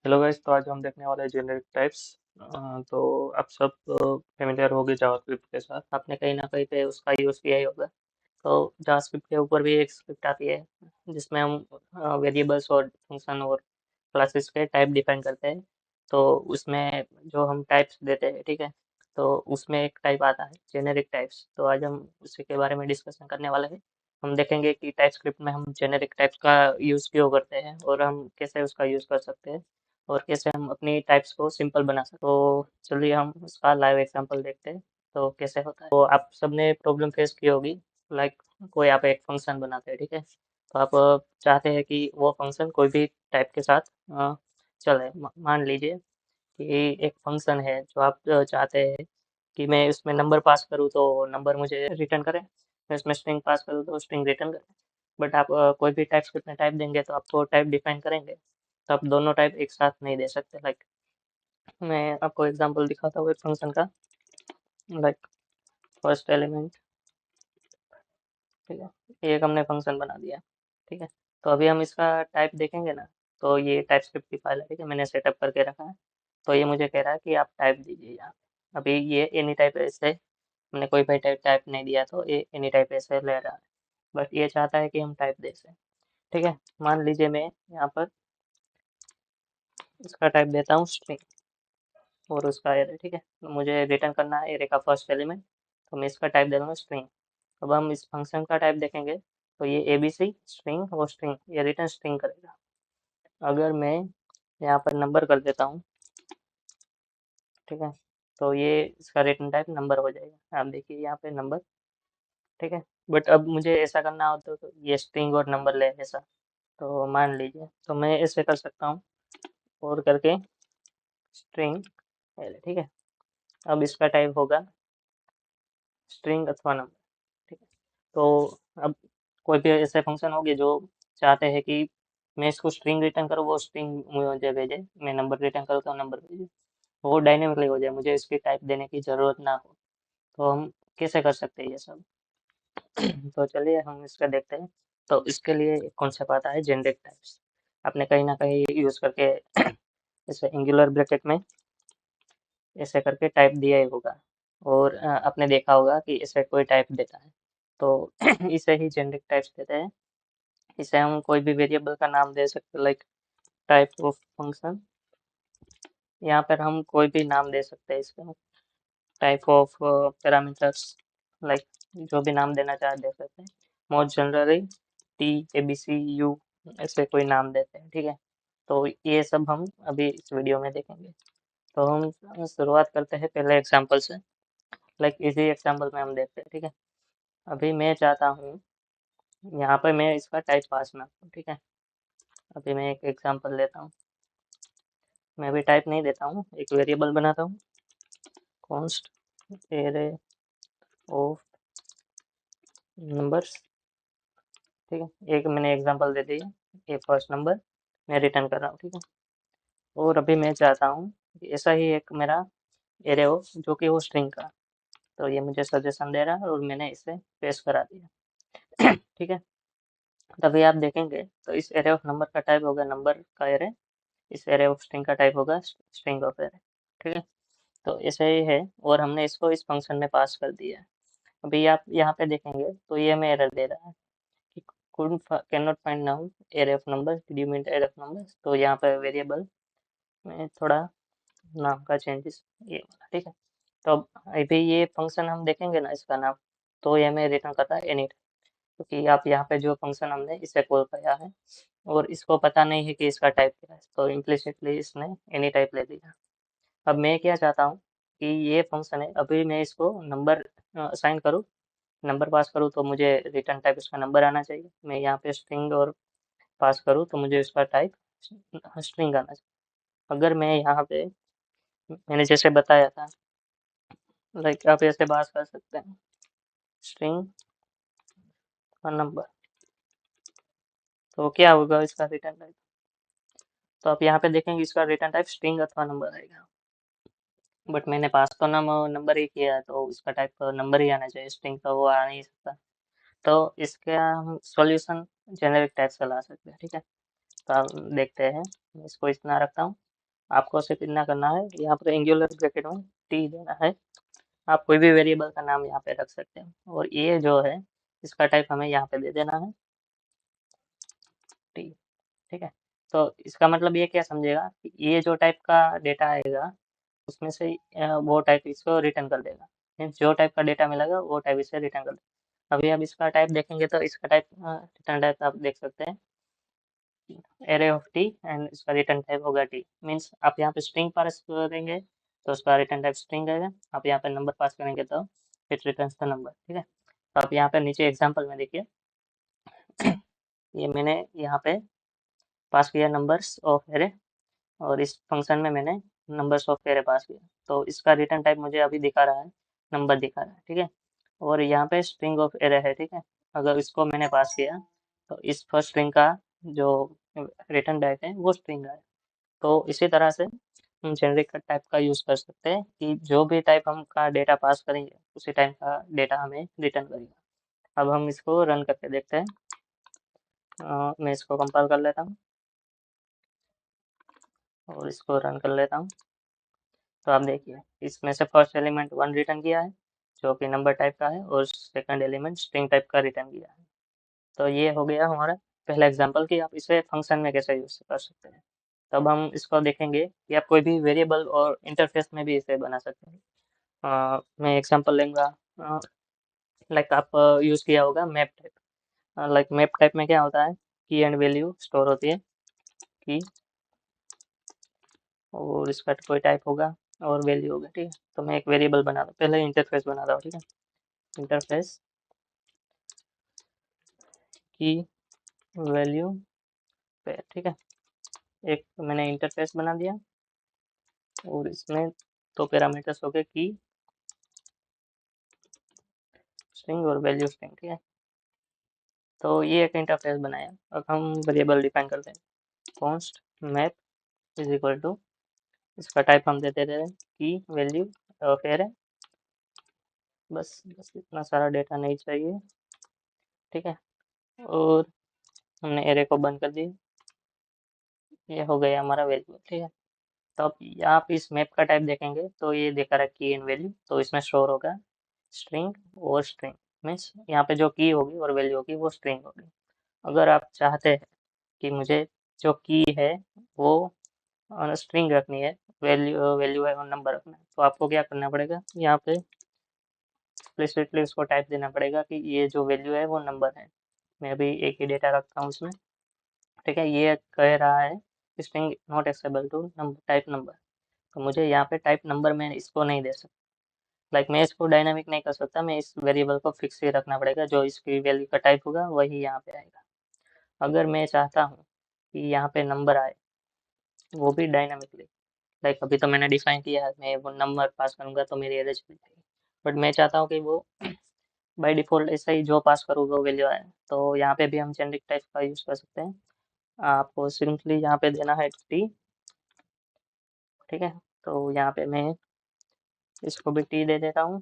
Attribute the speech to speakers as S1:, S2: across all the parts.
S1: Hello guys, तो आज हम देखने वाले हैं जेनेरिक टाइप्स। तो आप सब फेमिलियर होंगे जावास्क्रिप्ट के साथ। आपने कहीं ना कहीं पे उसका यूज़ किया ही होगा। तो जावास्क्रिप्ट के ऊपर भी एक स्क्रिप्ट आती है जिसमें हम वेरिएबल्स और फंक्शन और क्लासेस के टाइप डिफाइन करते हैं। तो उसमें जो हम टाइप्स देते हैं, ठीक है, तो उसमें एक टाइप आता है जेनेरिक टाइप्स। तो आज हम उसी के बारे में डिस्कशन करने वाले हैं। हम देखेंगे कि टाइप स्क्रिप्ट में हम जेनेरिक टाइप्स का यूज़ क्यों करते हैं और हम कैसे उसका यूज़ कर सकते हैं और कैसे हम अपनी टाइप्स को सिंपल बना सकते हैं। तो चलिए हम उसका लाइव एग्जांपल देखते हैं तो कैसे होता है। तो आप सबने प्रॉब्लम फेस की होगी, लाइक कोई आप एक फंक्शन बनाते हैं, ठीक है, तो आप चाहते हैं कि वो फंक्शन कोई भी टाइप के साथ चले। मान लीजिए कि एक फंक्शन है जो आप चाहते हैं कि मैं इसमें नंबर पास करूँ तो नंबर मुझे रिटर्न करें, मैं इसमें स्ट्रिंग पास करूँ तो स्ट्रिंग रिटर्न करें। बट आप कोई भी टाइप स्क्रिप्ट में टाइप देंगे तो आपको टाइप डिफाइन करेंगे, तो आप दोनों टाइप एक साथ नहीं दे सकते। लाइक मैं आपको एग्जांपल दिखाता हूँ एक फंक्शन का। लाइक फर्स्ट एलिमेंट, ठीक है, एक हमने फंक्शन बना दिया, ठीक है। तो अभी हम इसका टाइप देखेंगे ना, तो ये टाइप स्क्रिप्ट की फाइल है, ठीक है, मैंने सेटअप करके रखा है। तो ये मुझे कह रहा है कि आप टाइप दीजिए यहाँ। अभी ये एनी टाइप ऐसे हमने कोई भी टाइप टाइप नहीं दिया तो ये एनी टाइप ऐसे ले रहा है, बट ये चाहता है कि हम टाइप दे से, ठीक है। मान लीजिए मैं यहाँ पर इसका टाइप देता हूँ स्ट्रिंग और उसका एरे, ठीक है, तो मुझे रिटर्न करना है एरे का फर्स्ट एलिमेंट, तो मैं इसका टाइप दे दूँगा स्ट्रिंग। अब हम इस फंक्शन का टाइप देखेंगे तो ये एबीसी स्ट्रिंग और स्ट्रिंग, ये रिटर्न स्ट्रिंग करेगा। अगर मैं यहाँ पर नंबर कर देता हूँ, ठीक है, तो ये इसका रिटर्न टाइप नंबर हो जाएगा। आप देखिए यहाँ पे नंबर, ठीक है। बट अब मुझे ऐसा करना हो तो ये स्ट्रिंग और नंबर ले ऐसा, तो मान लीजिए तो मैं ऐसे कर सकता हूँ और करके स्ट्रिंग, ठीक है। अब इसका टाइप होगा स्ट्रिंग अथवा नंबर, ठीक है। तो अब कोई भी ऐसे फंक्शन होंगे जो चाहते हैं कि मैं इसको स्ट्रिंग रिटर्न करूँ वो स्ट्रिंग मुझे भेजे, मैं नंबर रिटर्न करूँ तो नंबर भेजे, वो डायनेमिकली हो जाए, मुझे इसकी टाइप देने की ज़रूरत ना हो। तो हम कैसे कर सकते हैं ये सब? तो चलिए हम इसका देखते हैं। तो इसके लिए एक कॉन्सेप्ट आता है जेनेरिक टाइप्स। आपने कहीं ना कहीं यूज़ करके इसे एंगुलर ब्रैकेट में ऐसे करके टाइप दिया ही होगा और आपने देखा होगा कि इसे कोई टाइप देता है तो इसे ही जेनेरिक टाइप्स देते हैं। इसे हम कोई भी वेरिएबल का नाम दे सकते हैं, लाइक टाइप ऑफ फंक्शन। यहाँ पर हम कोई भी नाम दे सकते हैं इसका, टाइप ऑफ पैरामीटर्स, लाइक जो भी नाम देना चाहे दे सकते हैं। Most generally T A B C U ऐसे कोई नाम देते हैं, ठीक है। तो ये सब हम अभी इस वीडियो में देखेंगे। तो हम शुरुआत करते हैं पहले एग्जांपल से। लाइक इसी एग्जांपल में हम देखते हैं, ठीक है। अभी मैं चाहता हूँ यहाँ पर मैं इसका टाइप पास ना करूँ, ठीक है। अभी मैं एक एग्जांपल लेता हूँ, मैं अभी टाइप नहीं देता हूँ, एक वेरिएबल बनाता हूँ कॉन्स्ट एरे ऑफ नंबर्स, ठीक है। एक मैंने एग्जांपल दे दिया, ये फर्स्ट नंबर मैं रिटर्न कर रहा हूँ, ठीक है। और अभी मैं चाहता हूँ कि ऐसा ही एक मेरा एरे हो जो कि वो स्ट्रिंग का, तो ये मुझे सजेशन दे रहा है और मैंने इसे पेस्ट करा दिया। ठीक है। तभी आप देखेंगे तो इस एरे ऑफ नंबर का टाइप होगा नंबर का एरे, इस एरे ऑफ स्ट्रिंग का टाइप होगा स्ट्रिंग ऑफ एरे, ठीक है। तो ऐसे ही है और हमने इसको इस फंक्शन में पास कर दिया है। अभी आप यहाँ पे देखेंगे तो ये हमें एरर दे रहा है कि can not find now array of number, did you mean array of numbers. तो यहाँ पे वेरिएबल में थोड़ा नाम का चेंजेस ये वाला, ठीक है। तो अब अभी ये फंक्शन हम देखेंगे ना इसका नाम, तो ये हमें रिटर्न करता है एनी, क्योंकि आप यहाँ पे जो फंक्शन हमने इसे कॉल किया है और इसको पता नहीं है कि इसका टाइप क्या है, तो इम्प्लिसिटली इसने एनी टाइप ले लिया। अब मैं क्या चाहता हूँ कि ये फंक्शन है, अभी मैं इसको नंबर असाइन करूँ, नंबर पास करूँ तो मुझे रिटर्न टाइप इसका नंबर आना चाहिए। मैं यहाँ पे स्ट्रिंग और पास करूँ तो मुझे इसका टाइप स्ट्रिंग आना चाहिए। अगर मैं यहाँ पे मैंने जैसे बताया था, लाइक आप ऐसे पास कर सकते हैं स्ट्रिंग और नंबर, तो क्या होगा इसका रिटर्न टाइप? तो आप यहाँ पे देखेंगे इसका रिटर्न टाइप स्ट्रिंग अथवा नंबर आएगा, बट मैंने पास तो नंबर ही किया है तो इसका टाइप तो नंबर ही आना चाहिए, स्ट्रिंग तो वो आ नहीं सकता। तो इसका हम सॉल्यूशन जेनेरिक टाइप से ला सकते हैं, ठीक है। तो आप देखते हैं, मैं इसको इतना रखता हूँ आपको सिर्फ इतना करना है, यहाँ पर एंगुलर ब्रैकेट में टी देना है। आप कोई भी वेरिएबल का नाम यहाँ पे रख सकते हैं, और ये जो है इसका टाइप हमें यहाँ पे दे देना है टी। ठीक है, तो इसका मतलब ये क्या समझेगा कि ये जो टाइप का डेटा आएगा उसमें से वो टाइप इसको रिटर्न कर देगा। मीन्स जो टाइप का डेटा मिलेगा वो टाइप इसे रिटर्न कर देगा। अभी आप इसका टाइप देखेंगे तो इसका टाइप रिटर्न टाइप आप देख सकते हैं एरे ऑफ टी, एंड इसका रिटर्न टाइप होगा टी। मीन्स आप यहाँ पे स्ट्रिंग पास करेंगे तो उसका रिटर्न टाइप स्ट्रिंग आएगा, आप यहाँ पे नंबर पास करेंगे तो इट रिटर्न्स द नंबर। ठीक है, तो आप यहाँ पे नीचे एग्जाम्पल में देखिए, ये मैंने यहाँ पे पास किया नंबर्स ऑफ एरे, और इस फंक्शन में मैंने नंबर्स ऑफ एरे पास किया, तो इसका रिटर्न टाइप मुझे अभी दिखा रहा है, नंबर दिखा रहा है। ठीक है, और यहाँ पे स्ट्रिंग ऑफ एरे है। ठीक है, अगर इसको मैंने पास किया तो इस फर्स्ट स्ट्रिंग का जो रिटर्न टाइप है वो स्ट्रिंग है। तो इसी तरह से हम जेनरिक टाइप का यूज़ कर सकते हैं कि जो भी टाइप हम का डेटा पास करेंगे उसी टाइप का डेटा हमें रिटर्न करेगा। अब हम इसको रन करके देखते हैं। मैं इसको कंपाइल कर लेता हूँ और इसको रन कर लेता हूँ। तो आप देखिए इसमें से फर्स्ट एलिमेंट 1 रिटर्न किया है जो कि नंबर टाइप का है, और सेकंड एलिमेंट स्ट्रिंग टाइप का रिटर्न किया है। तो ये हो गया हमारा पहला एग्जांपल कि आप इसे फंक्शन में कैसे यूज़ कर सकते हैं। तब हम इसको देखेंगे कि आप कोई भी वेरिएबल और इंटरफेस में भी इसे बना सकते हैं। मैं एग्जांपल लूँगा, लाइक आप यूज़ किया होगा map type. Like map type में क्या होता है, की एंड वैल्यू स्टोर होती है, की और इसका कोई टाइप होगा और वैल्यू होगा। ठीक है, तो मैं एक वेरिएबल बना रहा हूँ, पहले इंटरफेस बना रहा हूँ। ठीक है, इंटरफेस की वैल्यू पे। ठीक है, एक मैंने इंटरफेस बना दिया और इसमें तो पैरामीटर्स हो गए की स्ट्रिंग और वैल्यू स्ट्रिंग। ठीक है, तो ये एक इंटरफेस बनाया। अब हम वेरिएबल डिफाइन करते हैं, const map is equal to, इसका टाइप हम देते थे की वैल्यू फेयर है। बस इतना सारा डेटा नहीं चाहिए। ठीक है, और हमने एरे को बंद कर दिया, ये हो गया हमारा वैल्यू। ठीक है, तो अब आप इस मैप का टाइप देखेंगे तो ये देखा रहा की इन वैल्यू, तो इसमें स्टोर होगा स्ट्रिंग और स्ट्रिंग। मीन्स यहाँ पे जो की होगी और वैल्यू होगी वो स्ट्रिंग होगी। अगर आप चाहते हैं कि मुझे जो की है वो स्ट्रिंग रखनी है, वैल्यू वैल्यू है और नंबर रखना है, तो आपको क्या करना पड़ेगा, यहाँ पे एक्सप्लिसिटली उसको टाइप देना पड़ेगा कि ये जो वैल्यू है वो नंबर है। मैं अभी एक ही डेटा रखता हूँ उसमें। ठीक है, ये कह रहा है string not acceptable to type number, तो मुझे यहाँ पे टाइप नंबर में इसको नहीं दे सकता। लाइक मैं इसको डायनामिक नहीं कर सकता, मैं इस वेरिएबल को फिक्स ही रखना पड़ेगा, जो इसकी वैल्यू का टाइप होगा वही यहाँ पे आएगा। अगर मैं चाहता हूँ कि यहाँ पे नंबर आए वो भी डायनामिकली, लाइक अभी तो मैंने डिफाइन किया है, मैं वो नंबर पास करूँगा तो मेरी एरे चली जाएगी, बट मैं चाहता हूँ कि वो बाय डिफ़ॉल्ट ऐसा ही जो पास करूँगा वो वैल्यू आए, तो यहाँ पे भी हम जेनरिक टाइप का यूज़ कर सकते हैं। आपको सिंपली यहाँ पे देना है टी। ठीक है, तो यहाँ पे मैं इसको भी टी दे देता हूँ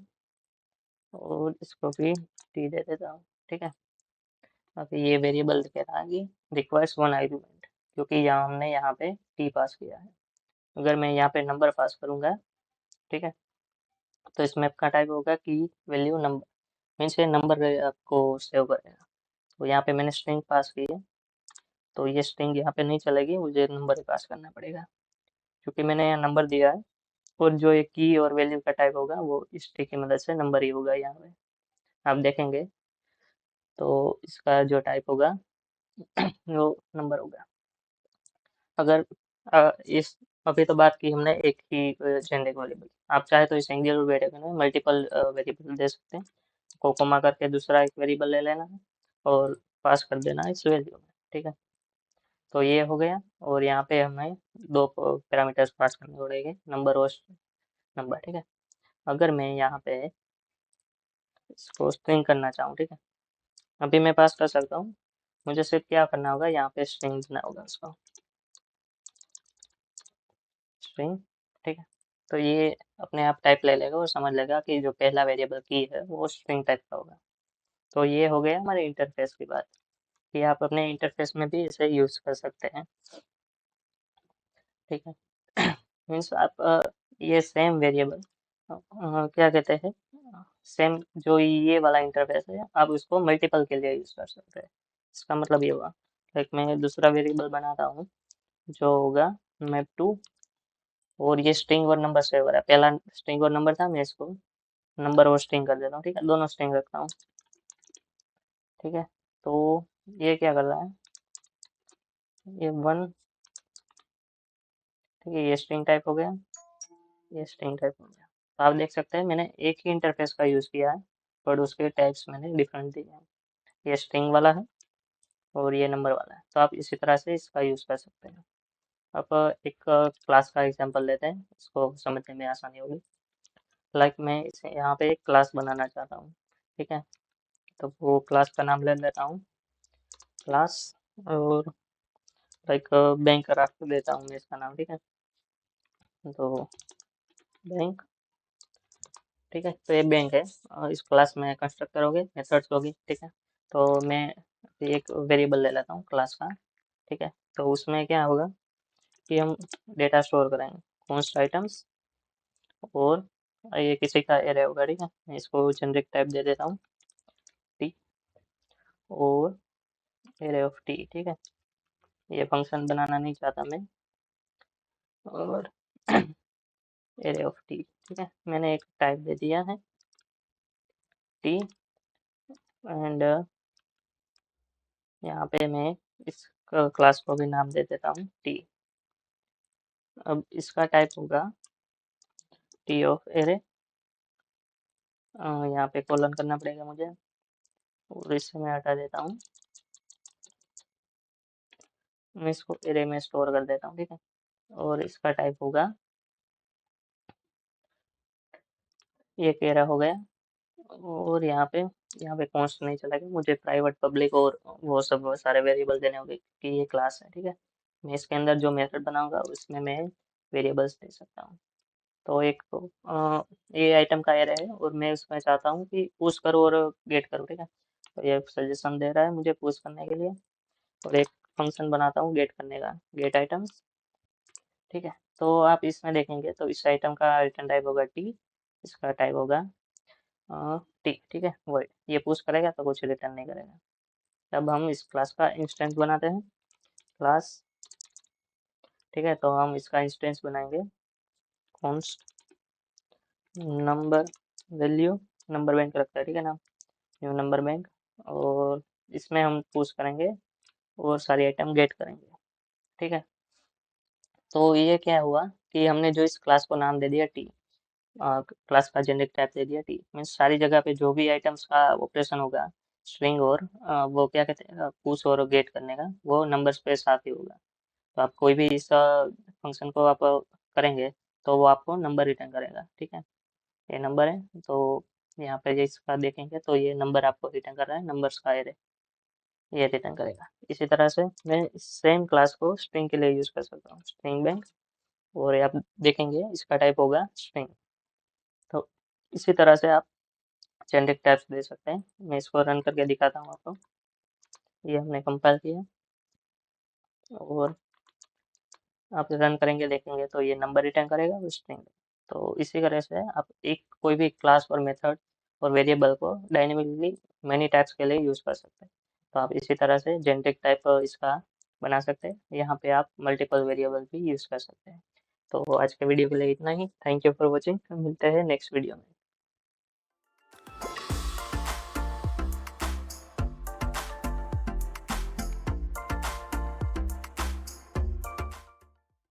S1: और इसको भी टी दे देता हूँ। ठीक है, अब ये वेरिएबल कह रहा है कि रिक्वायर्स 1 आर्गुमेंट, क्योंकि यहाँ हमने यहाँ पे टी पास किया है। अगर मैं यहाँ पे नंबर पास करूँगा, ठीक है, तो इस मैप का टाइप होगा कि वैल्यू नंबर, मीन्स ये नंबर आपको सेव करेगा। तो यहाँ पे मैंने स्ट्रिंग पास की है, तो ये स्ट्रिंग यहाँ पे नहीं चलेगी, मुझे नंबर ही पास करना पड़ेगा क्योंकि मैंने यहाँ नंबर दिया है। और जो ये की और वैल्यू का टाइप होगा वो इस टी की मदद से नंबर ही होगा। यहाँ पे आप देखेंगे तो इसका जो टाइप होगा वो नंबर होगा। अगर इस अभी तो बात की हमने एक ही जेनेरिक वेरिएबल, आप चाहे तो इस सिंगल वेरिएबल में मल्टीपल वेरिएबल दे सकते हैं। कोमा करके दूसरा एक वेरिएबल ले लेना है और पास कर देना है इस वैल्यू में। ठीक है, तो ये हो गया, और यहाँ पे हमें दो पैरामीटर्स पास करने पड़ेंगे, नंबर और नंबर। ठीक है, अगर मैं यहाँ पे इसको स्ट्रिंग करना चाहूँ, ठीक है, अभी मैं पास कर सकता हूँ, मुझे सिर्फ क्या करना होगा, यहाँ पे स्ट्रिंग देना होगा उसको, स्ट्रिंग। ठीक है, तो ये अपने आप टाइप ले लेगा और समझ लेगा कि जो पहला वेरिएबल की है वो स्ट्रिंग टाइप का होगा। तो ये हो गया हमारे इंटरफेस की बात, कि आप अपने इंटरफेस में भी इसे यूज़ कर सकते हैं। ठीक है, मीन्स आप ये सेम वेरिएबल क्या कहते हैं, सेम जो ये वाला इंटरफेस है आप उसको मल्टीपल के लिए यूज़ कर सकते हैं। इसका मतलब ये हुआ, लाइक मैं दूसरा वेरिएबल बनाता हूँ जो होगा मैप टू, और ये स्ट्रिंग और नंबर से हो रहा है। पहला स्ट्रिंग और नंबर था, मैं इसको नंबर और स्ट्रिंग कर देता हूँ, ठीक है, दोनों स्ट्रिंग रखता हूँ, ठीक है। तो ये क्या कर रहा है, ये 1, ठीक है, ये स्ट्रिंग टाइप हो गया, ये स्ट्रिंग टाइप हो गया। तो आप देख सकते हैं मैंने एक ही इंटरफेस का यूज़ किया है, पर उसके टाइप्स मैंने डिफरेंट दिए हैं। ये स्ट्रिंग वाला है और ये नंबर वाला है, तो आप इसी तरह से इसका यूज़ कर सकते हैं। अब एक क्लास का एग्जांपल लेते हैं, इसको समझने में आसानी होगी। लाइक मैं इसे यहाँ पे एक क्लास बनाना चाहता हूँ, ठीक है, तो वो क्लास का नाम ले लेता हूँ क्लास, और लाइक बैंक रख देता हूँ मैं इसका नाम, ठीक है, तो बैंक, ठीक है। तो ये बैंक है, इस क्लास में कंस्ट्रक्टर होगे, मेथड्स होगी, ठीक है। तो मैं एक वेरिएबल ले लेता हूँ क्लास का, ठीक है। तो उसमें क्या होगा कि हम डेटा स्टोर करेंगे, कॉन्स्ट आइटम्स, और ये किसी का एरे होगा, ठीक है। मैं इसको जेनरिक टाइप दे देता हूँ टी, और एरे ऑफ टी, ठीक है। ये फंक्शन बनाना नहीं चाहता मैं, और एरे ऑफ टी, ठीक है, मैंने एक टाइप दे दिया है टी, एंड यहाँ पे मैं इस क्लास को भी नाम दे देता हूँ टी। अब इसका टाइप होगा टी ऑफ एरे, यहाँ पे कॉलन करना पड़ेगा मुझे, और इससे मैं हटा देता हूँ, मैं इसको एरे में स्टोर कर देता हूँ, ठीक है। और इसका टाइप होगा, ये एरे हो गया, और यहाँ पे कॉन्स्ट नहीं चलेगा, मुझे प्राइवेट पब्लिक और वो सब वो सारे वेरिएबल देने होंगे कि ये क्लास है, ठीक है। मैं इसके अंदर जो मेथड बनाऊंगा उसमें मैं वेरिएबल्स दे सकता हूँ। तो एक तो ये आइटम का एरे है, और मैं उसमें चाहता हूँ कि पुश करो और गेट करो, ठीक है। तो ये सजेशन दे रहा है मुझे पुश करने के लिए, और एक फंक्शन बनाता हूँ गेट करने का, गेट आइटम्स, ठीक है। तो आप इसमें देखेंगे तो इस आइटम का रिटर्न टाइप होगा टी, इसका टाइप होगा टी, ठीक है, वही ये पुश करेगा तो कुछ रिटर्न नहीं करेगा। अब हम इस क्लास का इंस्टेंस बनाते हैं, क्लास, ठीक है। तो हम इसका इंस्टेंस बनाएंगे const number value, number bank रखता है, ठीक है ना, न्यू नंबर बैंक, और इसमें हम पुश करेंगे और सारी आइटम गेट करेंगे, ठीक है। तो ये क्या हुआ कि हमने जो इस क्लास को नाम दे दिया टी, क्लास का जेनेरिक टाइप दे दिया टी, मीन्स सारी जगह पे जो भी आइटम्स का ऑपरेशन होगा स्ट्रिंग और वो क्या कहते हैं पुश और गेट करने का, वो नंबर्स पे साथ ही होगा। तो आप कोई भी इस फंक्शन को आप करेंगे तो वो आपको नंबर रिटर्न करेगा, ठीक है। ये नंबर है, तो यहाँ पे जो इसका देखेंगे तो ये नंबर आपको रिटर्न कर रहा है, नंबर्स का एरे ये रिटर्न करेगा। इसी तरह से मैं सेम क्लास को स्ट्रिंग के लिए यूज़ कर सकता हूँ, स्ट्रिंग बैंक, और आप देखेंगे इसका टाइप होगा स्ट्रिंग। तो इसी तरह से आप जेनेरिक टाइप्स दे सकते हैं। मैं इसको रन करके दिखाता हूँ आपको, ये हमने कंपाइल किया, और आप रन करेंगे देखेंगे तो ये नंबर रिटर्न करेगा वो स्ट्रिंग। तो इसी तरह से आप एक कोई भी क्लास और मेथड और वेरिएबल को डायनेमिकली मैनी टाइप्स के लिए यूज़ कर सकते हैं। तो आप इसी तरह से जेनेरिक टाइप इसका बना सकते हैं, यहाँ पे आप मल्टीपल वेरिएबल भी यूज़ कर सकते हैं। तो आज के वीडियो के लिए इतना ही, थैंक यू फॉर वॉचिंग, मिलते हैं नेक्स्ट वीडियो में।